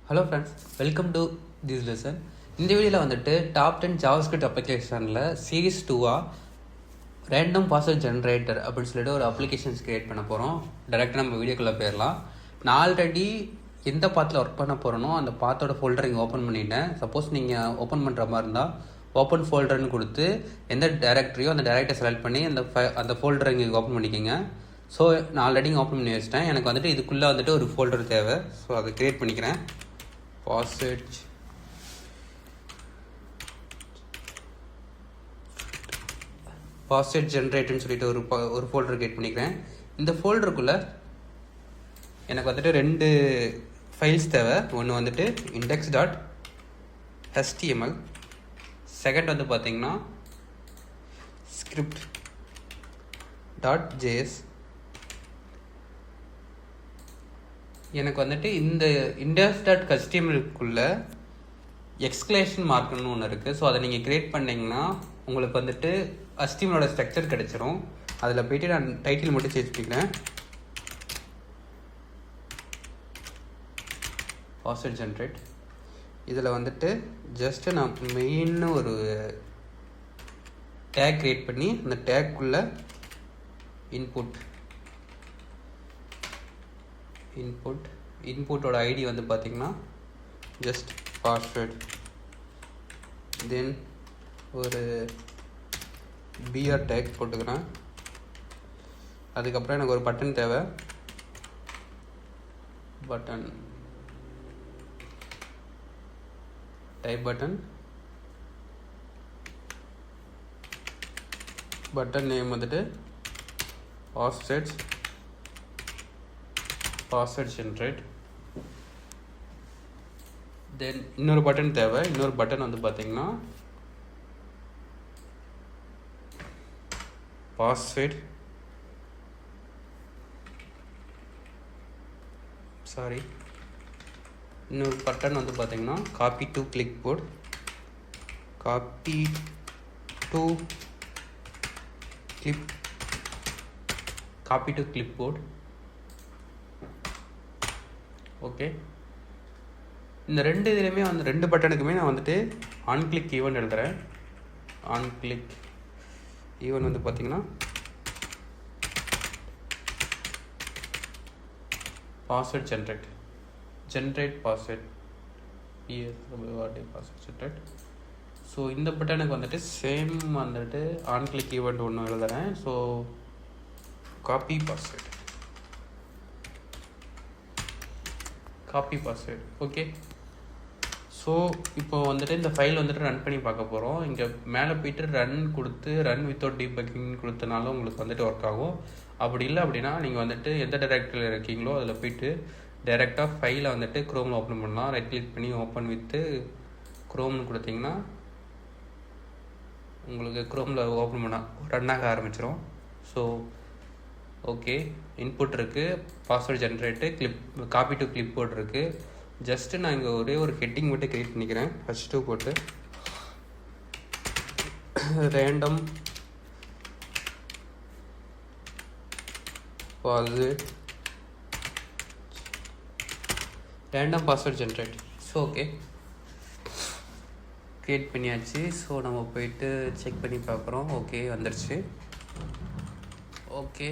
Hello friends, welcome to this lesson. இந்த வீடியோவில் வந்துட்டு டாப் 10 ஜாவாஸ்கிரிப்ட் அப்ளிகேஷனில் சீரீஸ் 2 ரேண்டம் பாஸ்வேர்ட் ஜென்ரேட்டர் அப்படின்னு சொல்லிட்டு ஒரு அப்ளிகேஷன்ஸ் க்ரியேட் பண்ண போகிறோம். டேரெக்டாக நம்ம வீடியோக்குள்ளே போயிடலாம். நான் ஆல்ரெடி எந்த பாத்தில் ஒர்க் பண்ண போகிறனோ அந்த பாத்தோட ஃபோல்டர் இங்கே ஓப்பன் பண்ணிட்டேன். சப்போஸ் நீங்கள் ஓப்பன் பண்ணுற மாதிரி இருந்தால் ஓப்பன் ஃபோல்டர்னு கொடுத்து எந்த டேரக்டரியோ அந்த டேரக்டரை செலக்ட் பண்ணி அந்த ஃபோல்டரை இங்கே ஓப்பன் பண்ணிக்கோங்க. ஸோ நான் ஆல்ரெடி ஓப்பன் பண்ணி வச்சிட்டேன். எனக்கு வந்துட்டு இதுக்குள்ளே வந்துட்டு ஒரு ஃபோல்டர் தேவை. ஸோ அதை க்ரியேட் பண்ணிக்கிறேன். பாஸ்வேர்ட் ஜென்ரேட்டர்னு சொல்லிட்டு ஒரு ஃபோல்டர் கிரியேட் பண்ணிக்கிறேன். இந்த ஃபோல்டருக்குள்ளே எனக்கு வந்துட்டு 2 ஃபைல்ஸ் தேவை. ஒன்று வந்துட்டு index.html, செகண்ட் வந்து பார்த்தீங்கன்னா script.js. எனக்கு வந்துட்டு இந்த index.html எக்ஸ்க்ளேஷன் மார்க்குன்னு ஒன்று இருக்குது. ஸோ அதை நீங்கள் க்ரியேட் பண்ணிங்கன்னா உங்களுக்கு வந்துட்டு HTML ஸ்ட்ரக்சர் கிடச்சிரும். அதில் போய்ட்டு நான் டைட்டில் மட்டும் சேஞ்ச் பண்ணிக்கிறேன். Password generate. இதில் வந்துட்டு ஜஸ்ட்டு நான் மெயின்னு ஒரு டேக் க்ரியேட் பண்ணி அந்த டேக்குள்ளே இன்புட்டோட ஐடி வந்து பார்த்திங்கன்னா ஜஸ்ட் பாஸ்வேர்ட், தென் ஒரு பிஆர் டேக் போட்டுக்கிறேன். அதுக்கப்புறம் எனக்கு ஒரு பட்டன் தேவை. பட்டன் டைப் பட்டன் நேம் வந்துட்டு பாஸ்வேர்ட் ஜென்ரேட். தென் இன்னொரு பட்டன் தேவை. இன்னொரு பட்டன் வந்து பார்த்தீங்கன்னா இன்னொரு பட்டன் வந்து பார்த்தீங்கன்னா காப்பி டு கிளிப்போர்ட். ஓகே, இந்த இதுலையுமே வந்து 2 பட்டனுக்குமே நான் வந்துட்டு ஆன் கிளிக் ஈவெண்ட் எழுதுகிறேன். ஆன் கிளிக் ஈவெண்ட் வந்து பார்த்தீங்கன்னா password generate password generate. So இந்த பட்டனுக்கு வந்துட்டு சேம் வந்துட்டு ஆன் கிளிக் ஈவெண்ட் ஒன்று எழுதுகிறேன். So copy password. Okay, so இப்போ வந்துட்டு இந்த ஃபைல் வந்துட்டு ரன் பண்ணி பார்க்க போகிறோம். இங்கே மேலே போய்ட்டு ரன் வித்தவுட் டீபக்கிங் கொடுத்தனாலும் உங்களுக்கு வந்துட்டு ஒர்க் ஆகும். அப்படி இல்லை அப்படின்னா நீங்கள் வந்துட்டு எந்த டைரக்டரியில் இருக்கீங்களோ அதில் போய்ட்டு டைரெக்டாக ஃபைலை வந்துட்டு க்ரோமில் ஓப்பன் பண்ணலாம். ரைட் கிளிக் பண்ணி ஓப்பன் வித்து க்ரோம்னு கொடுத்தீங்கன்னா உங்களுக்கு க்ரோமில் ஓப்பன் பண்ண ரன் ஆக ஆரம்பிச்சிடும். ஸோ ஓகே, இன்புட் இருக்குது, பாஸ்வேர்ட் ஜென்ரேட்டு, காப்பி டு கிளிப்போர்ட் இருக்குது. ஜஸ்ட்டு நான் இங்கே ஒரே ஒரு ஹெட்டிங் மட்டும் க்ரியேட் பண்ணிக்கிறேன். H2 போட்டு random password generate. So okay, create பண்ணியாச்சு. ஸோ நம்ம போயிட்டு செக் பண்ணி பார்க்குறோம். ஓகே, வந்துடுச்சு. ஓகே,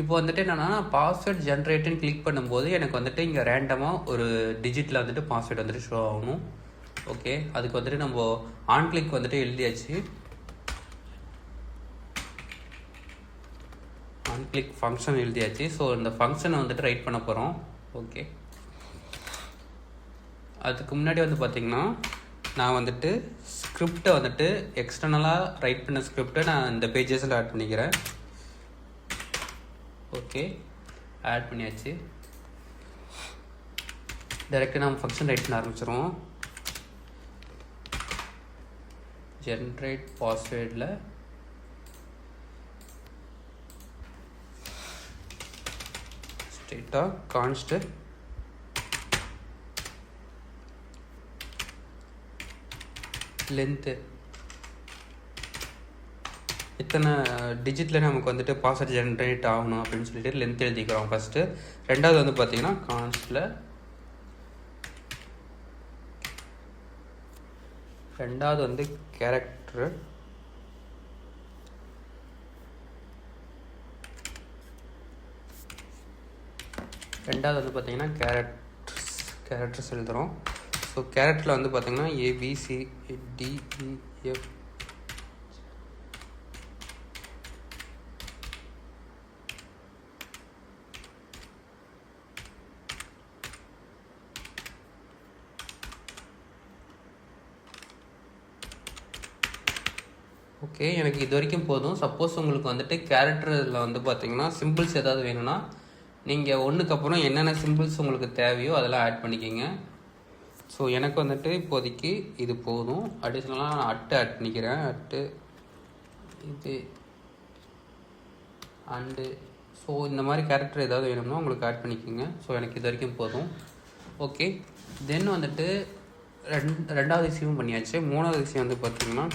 இப்போ வந்துட்டு என்னென்னா பாஸ்வேர்ட் ஜென்ரேட்டுன்னு கிளிக் பண்ணும்போது எனக்கு வந்துட்டு இங்கே ரேண்டமாக ஒரு டிஜிட்டில் வந்துட்டு பாஸ்வேர்டு வந்துட்டு ஷோ ஆகணும். ஓகே, அதுக்கு வந்துட்டு நம்ம ஆன் கிளிக் வந்துட்டு எழுதியாச்சு. ஆன் கிளிக் ஃபங்க்ஷன் எழுதியாச்சு. ஸோ இந்த ஃபங்க்ஷனை வந்துட்டு ரைட் பண்ண போகிறோம். ஓகே, அதுக்கு முன்னாடி வந்து பார்த்திங்கன்னா நான் வந்துட்டு ஸ்கிரிப்டை வந்துட்டு எக்ஸ்டர்னலாக ரைட் பண்ண ஸ்கிரிப்டை நான் இந்த பேஜஸில் ஆட் பண்ணிக்கிறேன். ஓகே, ஆட் பண்ணியாச்சு. டைரெக்டாக நம்ம ஃபங்க்ஷன் ரைட் பண்ண ஆரம்பிச்சிடுவோம். ஜென்ரேட் பாஸ்வேர்டில் ஸ்டேட்டாக கான்ஸ்ட் லென்த்து இத்தனை டிஜிட்டில் நமக்கு வந்துட்டு பாஸ்வேர்ட் ஜென்ரேட் ஆகணும் அப்படின்னு சொல்லிட்டு லென்த் எழுதிக்கிறோம் ஃபஸ்ட்டு. ரெண்டாவது வந்து பார்த்திங்கன்னா கான்ஸ்டில் ரெண்டாவது வந்து கேரக்டர், ரெண்டாவது வந்து பார்த்திங்கன்னா கேரக்டர்ஸ் எழுதுகிறோம். ஸோ கேரக்டரில் வந்து பார்த்திங்கன்னா ABCDEF ஓகே. எனக்கு இது வரைக்கும் போதும். சப்போஸ் உங்களுக்கு வந்துட்டு கேரக்டரில் வந்து பார்த்திங்கன்னா சிம்பிள்ஸ் ஏதாவது வேணும்னா நீங்கள் ஒன்றுக்கு அப்புறம் என்னென்ன சிம்பிள்ஸ் உங்களுக்கு தேவையோ அதெல்லாம் ஆட் பண்ணிக்கிங்க. ஸோ எனக்கு வந்துட்டு இப்போதைக்கு இது போதும். அடிஷ்னலாக நான் ஆட் பண்ணிக்கிறேன். இது அண்டு. ஸோ இந்த மாதிரி கேரக்டர் ஏதாவது வேணும்னா உங்களுக்கு ஆட் பண்ணிக்கோங்க. ஸோ எனக்கு இது வரைக்கும் போதும். ஓகே. தென் வந்துட்டு ரெண்டாவது விஷயம் பண்ணியாச்சு. மூணாவது விஷயம் வந்து பார்த்திங்கன்னா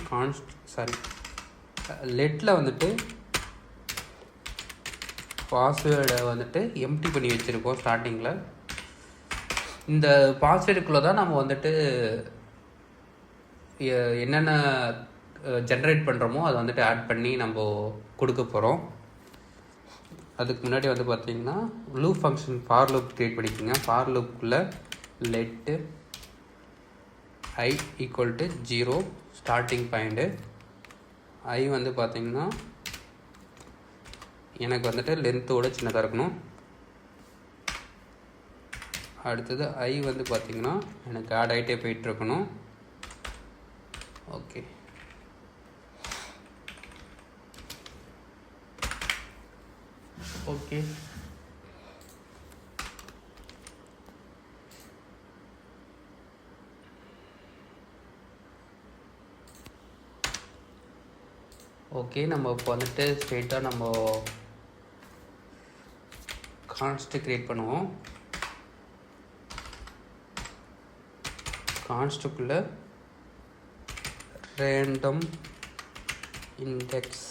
லெட்டில் வந்துட்டு பாஸ்வேர்டை வந்துட்டு எம்டி பண்ணி வச்சுருக்கோம் ஸ்டார்டிங்கில். இந்த பாஸ்வேர்டுக்குள்ளே தான் நம்ம வந்துட்டு என்னென்ன ஜென்ரேட் பண்ணுறோமோ அதை வந்துட்டு ஆட் பண்ணி நம்ம கொடுக்க போகிறோம். அதுக்கு முன்னாடி வந்து பார்த்திங்கன்னா loop function for loop create பண்ணிக்கோங்க. ஃபார் லூப்புக்குள்ளே let i equal to 0 starting point. i வந்து பார்த்திங்கன்னா எனக்கு வந்துட்டு லென்த்தோட சின்னதாக இருக்கணும். அடுத்தது i வந்து பார்த்திங்கன்னா எனக்கு ஆட் ஆகிட்டே போயிட்டுருக்கணும். ஓகே. ஓகே. ஓகே. நம்ம இப்போ வந்துட்டு ஸ்ட்ரெயிட்டாக நம்ம கான்ஸ்ட் கிரியேட் பண்ணுவோம். கான்ஸ்ட்டுக்குள்ளே random index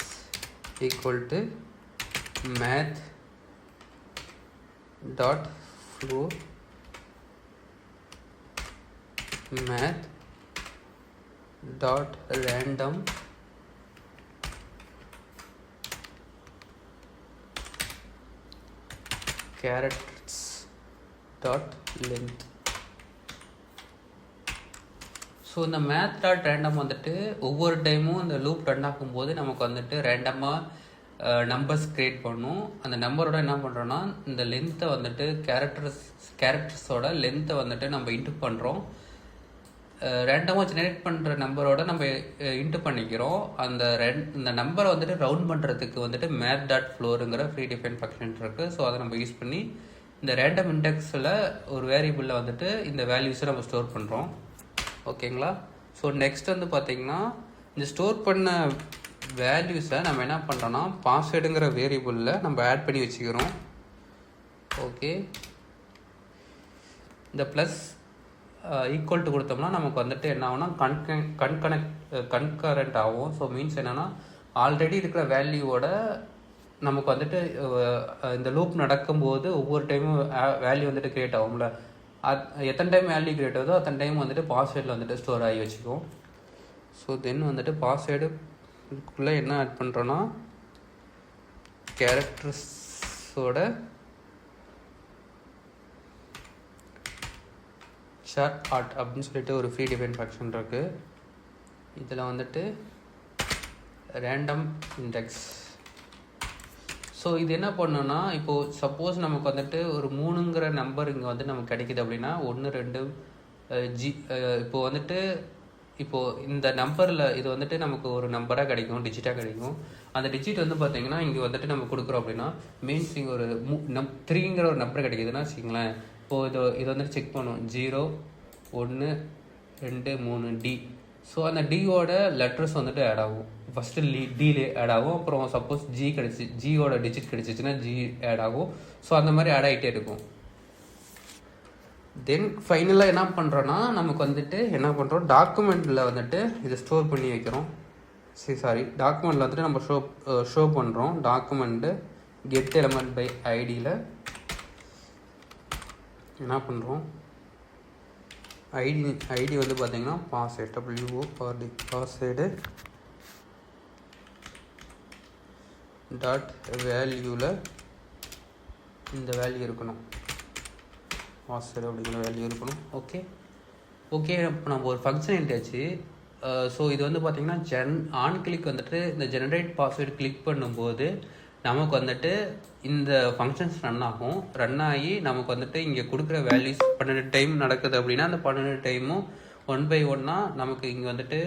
equal to math dot flow math dot random characters dot length. So இந்த மேத் டாட் ரேண்டம் வந்துட்டு ஒவ்வொரு டைமும் இந்த லூப் ரன் ஆகும்போது நமக்கு வந்துட்டு ரேண்டமாக நம்பர்ஸ் க்ரியேட் பண்ணும். அந்த நம்பரோட என்ன பண்ணுறோன்னா இந்த லென்த்தை வந்துட்டு கேரக்டர்ஸோட லென்த்தை வந்துட்டு நம்ம இன்ட்டு பண்ணுறோம். ரேண்டமாக ஜெனரேட் பண்ணுற நம்பரோட நம்ம இன்ட்டு பண்ணிக்கிறோம். இந்த நம்பரை வந்துட்டு ரவுண்ட் பண்ணுறதுக்கு வந்துட்டு மேத் டாட் ஃப்ளோருங்கிற ஃப்ரீ டிஃபைன் ஃபங்க்ஷன் இருக்குது. ஸோ அதை நம்ம யூஸ் பண்ணி இந்த ரேண்டம் இண்டெக்ஸில் ஒரு வேரியபிளில் வந்துட்டு இந்த வேல்யூஸை நம்ம ஸ்டோர் பண்ணுறோம். ஓகேங்களா? ஸோ நெக்ஸ்ட் வந்து பார்த்திங்கன்னா இந்த ஸ்டோர் பண்ண வேல்யூஸை நம்ம என்ன பண்ணுறோன்னா பாஸ்வேர்டுங்கிற வேரியபிளில் நம்ம ஆட் பண்ணி வச்சுக்கிறோம். ஓகே. இந்த ப்ளஸ் ஈக்குவல் டு கொடுத்தோம்னா நமக்கு வந்துட்டு என்ன ஆகும்னா கன்கரண்ட் ஆகும். ஸோ மீன்ஸ் என்னென்னா ஆல்ரெடி இருக்கிற வேல்யூவோட நமக்கு வந்துட்டு இந்த லூப் நடக்கும்போது ஒவ்வொரு டைமும் வேல்யூ வந்துட்டு க்ரியேட் ஆகும்ல, எத்தனை டைம் வேல்யூ க்ரியேட் ஆகுதோ அத்தனை டைம் வந்துட்டு பாஸ்வேர்டில் வந்துட்டு ஸ்டோர் ஆகி வச்சுக்குவோம். ஸோ தென் வந்துட்டு பாஸ்வேர்டுக்குள்ளே என்ன ஆட் பண்ணுறோன்னா கேரக்டர்ஸோட ஷார்ட் ஆர்ட் அப்படின்னு சொல்லிட்டு ஒரு ஃப்ரீ டிஃபைன் ஃபங்க்ஷன் இருக்குது. இதில் வந்துட்டு ரேண்டம் இண்டெக்ஸ். ஸோ இது என்ன பண்ணோன்னா இப்போது சப்போஸ் நமக்கு வந்துட்டு ஒரு 3ங்கிற நம்பர் இங்கே வந்து நமக்கு கிடைக்கிது அப்படின்னா 1 2 இப்போது வந்துட்டு இப்போது இந்த நம்பரில் இது வந்துட்டு நமக்கு ஒரு நம்பராக கிடைக்கும், டிஜிட்டாக கிடைக்கும். அந்த டிஜிட் வந்து பார்த்திங்கன்னா இங்கே வந்துட்டு நம்ம கொடுக்குறோம் அப்படின்னா மீன்ஸ் இங்கே ஒரு 3ங்கிற ஒரு நம்பர் கிடைக்குதுன்னா வச்சுங்களேன். இப்போது இது வந்துட்டு செக் பண்ணுவோம் 0 1 2 3 D. ஸோ அந்த டியோட லெட்டர்ஸ் வந்துட்டு ஆட் ஆகும். ஃபஸ்ட்டு டிலே ஆட் ஆகும். அப்புறம் சப்போஸ் ஜியோட டிஜிட் கிடச்சிச்சின்னா ஜி ஆட் ஆகும். ஸோ அந்த மாதிரி ஆட் ஆகிட்டே இருக்கும். தென் ஃபைனலாக என்ன பண்ணுறோன்னா நமக்கு வந்துட்டு என்ன பண்ணுறோம் டாக்குமெண்ட்டில் வந்துட்டு இதை ஸ்டோர் பண்ணி வைக்கிறோம். டாக்குமெண்ட்டில் வந்துட்டு நம்ம ஷோ பண்ணுறோம். டாக்குமெண்ட்டு கெட் எலமெண்ட் பை ஐடியில் என்ன பண்ணுறோம் ஐடி வந்து பார்த்தீங்கன்னா பாஸ்வேர்டு WORD பாஸ்வேர்டு டாட் வேல்யூவில் இந்த வேல்யூ இருக்கணும், பாஸ்வேர்டு அப்படிங்கிற வேல்யூ இருக்கணும். ஓகே இப்போ நம்ம ஒரு ஃபங்க்ஷன் எழுதியாச்சு. ஸோ இது வந்து பார்த்திங்கன்னா ஆன் கிளிக் வந்துட்டு இந்த ஜெனரேட் பாஸ்வேர்டு கிளிக் பண்ணும்போது நமக்கு வந்துட்டு இந்த ஃபங்க்ஷன்ஸ் ரன் ஆகி நமக்கு வந்துட்டு இங்கே கொடுக்குற வேல்யூஸ் 12 டைம் நடக்குது அப்படின்னா அந்த 12 டைமும் 1 by 1 நமக்கு இங்கே வந்துட்டு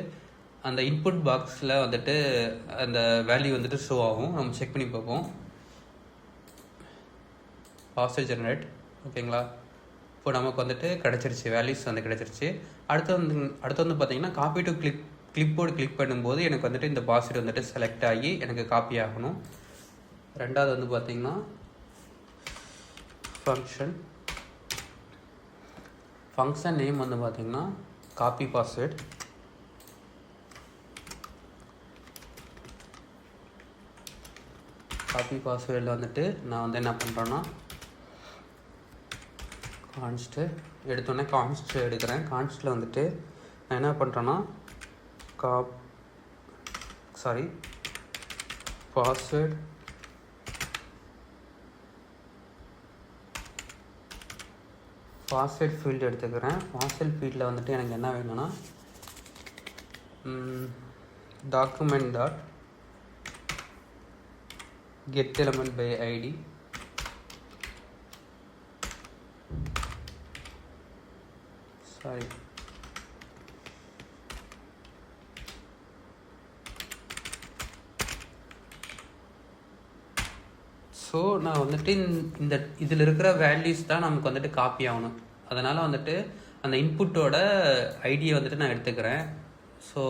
அந்த இன்புட் பாக்ஸில் வந்துட்டு அந்த வேல்யூ வந்துட்டு ஷோ ஆகும். நம்ம செக் பண்ணி பார்ப்போம். Password generate. ஓகேங்களா, இப்போ நமக்கு வந்துட்டு கிடச்சிருச்சு, வேல்யூஸ் வந்து கிடச்சிருச்சு. அடுத்து வந்து பார்த்தீங்கன்னா காப்பி டு கிளிப்போர்டு கிளிக் பண்ணும்போது எனக்கு வந்துட்டு இந்த பாஸ்வேர்டு வந்துட்டு செலக்ட் ஆகி எனக்கு காப்பி ஆகணும். ரெண்டாவது வந்து பார்த்தீங்கன்னா ஃபங்க்ஷன் நேம் வந்து பார்த்தீங்கன்னா காப்பி பாஸ்வேர்டு. காப்பி பாஸ்வேர்டில் வந்துட்டு நான் வந்து என்ன பண்ணுறேன்னா எடுத்தோடனே கான்ஸ்ட் எடுக்கிறேன். கான்ஸ்ட்டில் வந்துட்டு நான் என்ன பண்ணுறேன்னா பாஸ்வேர்டு ஃபீல்டு எடுத்துக்கிறேன். பாஸ்வேர்ட் ஃபீல்டில் வந்துட்டு எனக்கு என்ன வேணும்னா document dot get element by id so நான் வந்துட்டு இந்த இதில் இருக்கிற வேல்யூஸ் தான் நமக்கு வந்துட்டு காப்பி ஆகணும். அதனால் வந்துட்டு அந்த இன்புட்டோட ஐடியை வந்துட்டு நான் எடுத்துக்கிறேன். ஸோ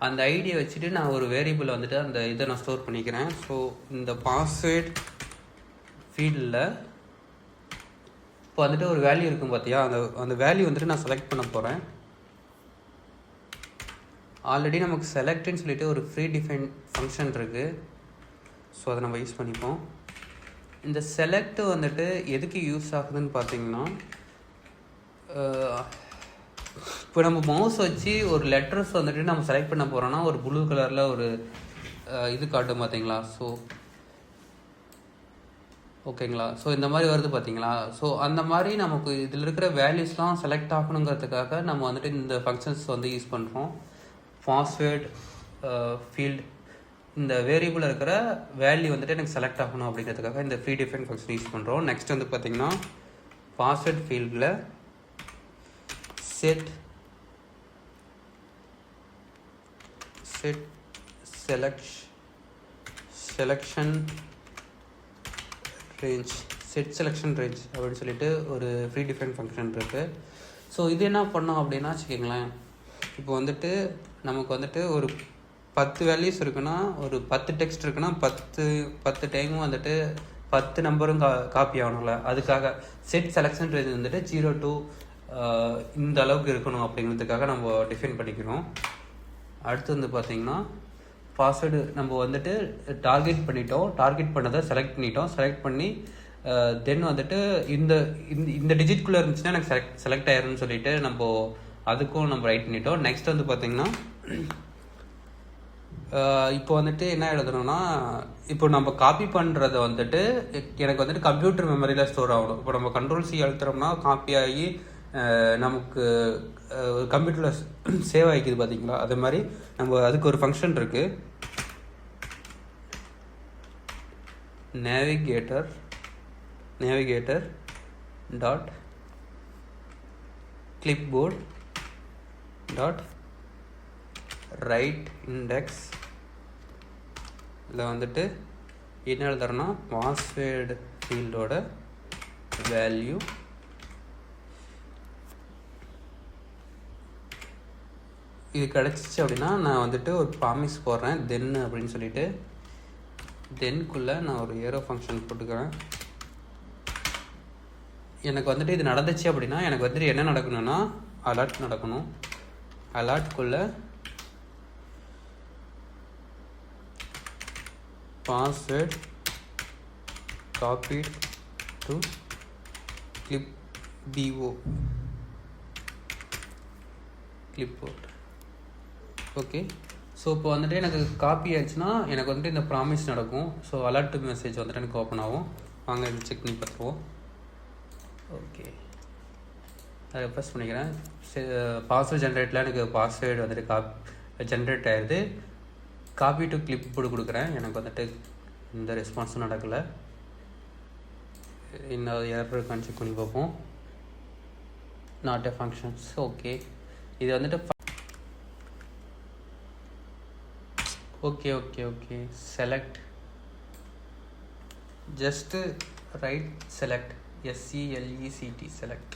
அந்த ஐடியை வச்சுட்டு நான் ஒரு வேரியபிள் வந்துட்டு அந்த இதை நான் ஸ்டோர் பண்ணிக்கிறேன். ஸோ இந்த பாஸ்வேர்ட் ஃபீல்டில் இப்போ வந்துட்டு ஒரு வேல்யூ இருக்கும் பார்த்தியா, அந்த வேல்யூ வந்துட்டு நான் செலக்ட் பண்ண போகிறேன். ஆல்ரெடி நமக்கு செலக்ட்னு சொல்லிட்டு ஒரு ப்ரீ டிஃபைன் ஃபங்க்ஷன் இருக்குது. ஸோ அதை நம்ம யூஸ் பண்ணிப்போம். இந்த செலக்ட் வந்துட்டு எதுக்கு யூஸ் ஆகுதுன்னு பார்த்தீங்கன்னா, இப்போ நம்ம மவுஸ் வச்சு ஒரு லெட்டர்ஸ் வந்துட்டு நம்ம செலக்ட் பண்ண போகிறோன்னா ஒரு ப்ளூ கலரில் ஒரு இது காட்டும் பார்த்தீங்களா. ஸோ ஓகேங்களா, ஸோ இந்த மாதிரி வருது பார்த்தீங்களா. ஸோ அந்த மாதிரி நமக்கு இதில் இருக்கிற வேல்யூஸ்லாம் செலக்ட் ஆகணுங்கிறதுக்காக நம்ம வந்துட்டு இந்த ஃபங்க்ஷன்ஸ் வந்து யூஸ் பண்ணுறோம். பாஸ்வேர்ட் ஃபீல்டு இந்த வேரியபிளில் இருக்கிற வேல்யூ வந்துட்டு எனக்கு செலக்ட் ஆகணும் அப்படிங்கிறதுக்காக இந்த ப்ரீ டிஃபைன் ஃபங்க்ஷன் யூஸ் பண்ணுறோம். நெக்ஸ்ட் வந்து பார்த்திங்கன்னா பாஸ்வேர்ட் ஃபீல்டில் செட் செலெக்ஷன் ரேஞ்ச் அப்படின்னு சொல்லிட்டு ஒரு ப்ரீ டிஃபைன் ஃபங்க்ஷன் இருக்குது. ஸோ இது என்ன பண்ணோம் அப்படின்னா வச்சுக்கோங்களேன், இப்போ வந்துட்டு நமக்கு வந்துட்டு ஒரு 10 வேல்யூஸ் இருக்குன்னா, ஒரு 10 டெக்ஸ்ட் இருக்குன்னா 10 டைமும் வந்துட்டு 10 நம்பரும் காப்பி ஆகணும்ல. அதுக்காக செட் செலெக்ஷன் ரேஞ்ச் வந்துட்டு 0 to இந்த அளவுக்கு இருக்கணும் அப்படிங்கிறதுக்காக நம்ம டிஃபைன் பண்ணிக்கிறோம். அடுத்து வந்து பார்த்திங்கன்னா பாஸ்வேர்டு நம்ம வந்துட்டு டார்கெட் பண்ணதை செலக்ட் பண்ணி தென் வந்துட்டு இந்த டிஜிட்குள்ளே இருந்துச்சுன்னா எனக்கு செலக்ட் ஆயிரும்னு சொல்லிட்டு நம்ம அதுக்கும் நம்ம ரைட் பண்ணிட்டோம். நெக்ஸ்ட் வந்து பார்த்திங்கன்னா இப்போ வந்துட்டு என்ன எழுதணும்னா, இப்போ நம்ம காப்பி பண்ணுறதை வந்துட்டு எனக்கு வந்துட்டு கம்ப்யூட்டர் மெமரியில் ஸ்டோர் ஆகணும். இப்போ நம்ம Ctrl+C அழுத்துறோம்னா காப்பி ஆகி நமக்கு கம்ப்யூட்டரில் சேவ் ஆகிக்குது பார்த்தீங்களா. அது மாதிரி நம்ம அதுக்கு ஒரு ஃபங்க்ஷன் இருக்குது, navigator dot clipboard dot right index. இதில் வந்துட்டு என்ன எழுதுறோன்னா பாஸ்வேர்டு ஃபீல்டோட வேல்யூ இது கிடச்சிச்சு அப்படின்னா நான் வந்துட்டு ஒரு ப்ராமிஸ் போடுறேன் தென் அப்படின்னு சொல்லிட்டு. தென்குள்ளே நான் ஒரு ஏரோ ஃபங்க்ஷன் போட்டுக்கிறேன். எனக்கு வந்துட்டு இது நடந்துச்சு அப்படின்னா எனக்கு வந்துட்டு என்ன நடக்கணும்னா அலர்ட் நடக்கணும். அலர்ட்குள்ளே password copied to clipbo clipboard. Okay, so இப்போ வந்துட்டு எனக்கு காப்பி ஆச்சுன்னா எனக்கு வந்துட்டு இந்த ப்ராமிஸ் நடக்கும். ஸோ அலர்ட் மெசேஜ் வந்துட்டு எனக்கு ஓப்பன் ஆகும். வாங்க இது செக் பண்ணி பார்த்துருவோம். ஓகே, அதை ரெஃப்ரெஷ் பண்ணிக்கிறேன். பாஸ்வேர்ட் ஜென்ரேட்டில் எனக்கு பாஸ்வேர்டு வந்துட்டு ஜென்ரேட் ஆகிடுது. காப்பி டு கிளிப் போர்டு கொடுக்குறேன். எனக்கு வந்துட்டு இந்த ரெஸ்பான்ஸும் நடக்கலை. இன்னும் எரர் இருக்கான்னு செக் பண்ணி பார்ப்போம். Not a functions. ஓகே, இது வந்துட்டு okay okay okay select, just right select, SELECT select.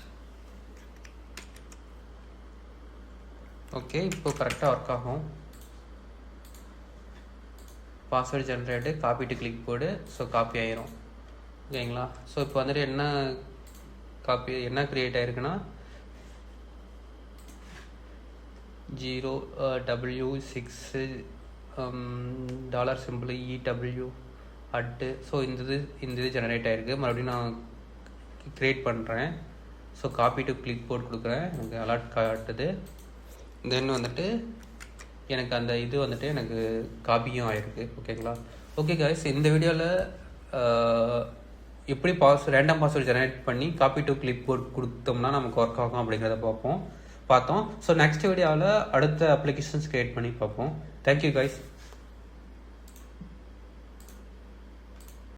Okay, இப்போ கரெக்டாக ஒர்க் ஆகும். Password generate, copy to clipboard. So copy ஆயிரும். ஓகேங்களா? ஸோ இப்போ வந்துட்டு என்ன க்ரியேட் ஆகிருக்குன்னா $0W6 $symbol EW அட்டு. ஸோ இந்த இது ஜெனரேட் ஆகிருக்கு. மறுபடியும் நான் க்ரியேட் பண்ணுறேன். So copy to clipboard கொடுக்குறேன். எனக்கு அலர்ட் காட்டுது. தென் வந்துட்டு எனக்கு அந்த இது வந்துட்டு எனக்கு காப்பியும் ஆகிருக்கு. ஓகேங்களா? ஓகே கைஸ், இந்த வீடியோவில் எப்படி ரேண்டம் பாஸ்வேர்டு ஜெனரேட் பண்ணி காப்பி டு கிளிப் போர்ட் கொடுத்தோம்னா நமக்கு ஒர்க் ஆகும் அப்படிங்கிறத பார்த்தோம். ஸோ நெக்ஸ்ட் வீடியோவில் அடுத்த அப்ளிகேஷன்ஸ் க்ரியேட் பண்ணி பார்ப்போம். Thank you guys.